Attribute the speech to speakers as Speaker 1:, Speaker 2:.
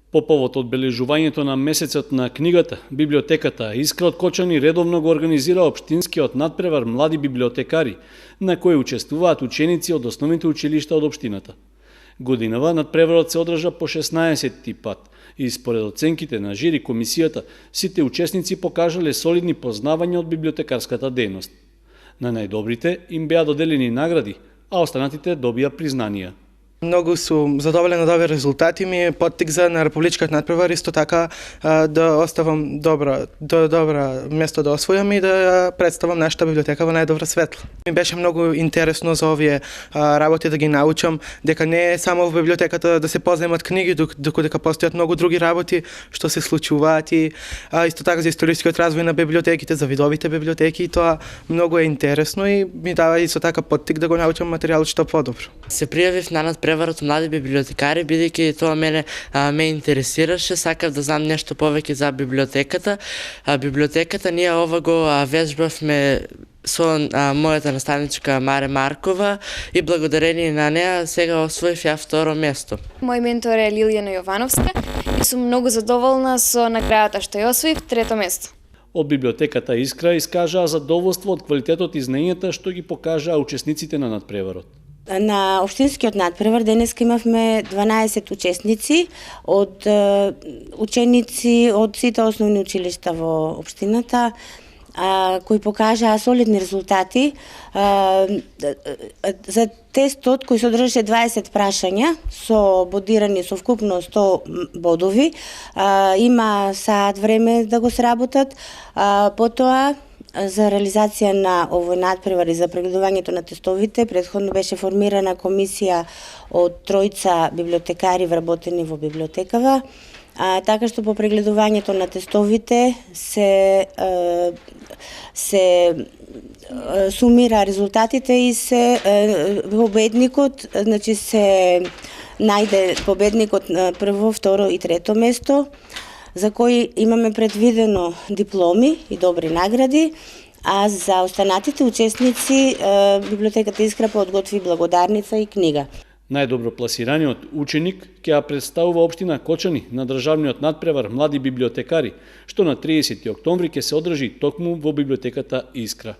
Speaker 1: По повод одбележувањето на месецот на книгата, библиотеката Искра од Кочани редовно го организира општинскиот надпревар млади библиотекари, на кој учествуваат ученици од основните училишта од општината. Годинава надпреварот се одржа по 16-ти пат и според оценките на жири комисијата, сите учесници покажале солидни познавања од библиотекарската дејност. На најдобрите им беа доделени награди, а останатите добија признанија.
Speaker 2: Многу сум задоволен од овие резултати, ми е поттик за на републичкиот надпревар, исто така да оставам добра место да освојам и да представам нашата библиотека во најдобра светло. Ми беше многу интересно за овие работи да ги научам, дека не е само во библиотеката да се поземат книги, дека постојат многу други работи што се случуваат и исто така за историскиот развој на библиотеките, за видовите библиотеки, и тоа многу е интересно и ми дава исто така поттик да го научам материјалот што подобро.
Speaker 3: Се пријавив на надпреварот млади библиотекари, бидејќи тоа ме интересираше, сакав да знам нешто повеќе за библиотеката. Библиотеката ние ова го вежбавме со мојата наставничка Маре Маркова и благодарение на неа сега освоив ја второ место.
Speaker 4: Мој ментор е Лилијана Јовановска и сум многу задоволна со наградата што ја освоив, трето место.
Speaker 1: Од библиотеката Искра искажаа задоволство од квалитетот и знаењата што ги покажаа учесниците на надпреварот.
Speaker 5: На општинскиот надпревар денеска имавме 12 учесници од ученици од сите основни училишта во општината, кои покажаа солидни резултати. За тестот кој содржаше 20 прашања со бодирани со вкупно 100 бодови, има саат време да го сработат. Потоа за реализација на овој надпревар и за прегледувањето на тестовите, претходно беше формирана комисија од тројца библиотекари вработени во библиотекава, така што по прегледувањето на тестовите се сумира резултатите и се победникот, значи се најде победникот на прво, второ и трето место, за кои имаме предвидено дипломи и добри награди, а за останатите учесници библиотеката Искра подготви благодарница и книга.
Speaker 1: Најдобро пласираниот ученик ќе ја представува општина Кочани на државниот надпревар млади библиотекари, што на 30 октомври ќе се одржи токму во библиотеката Искра.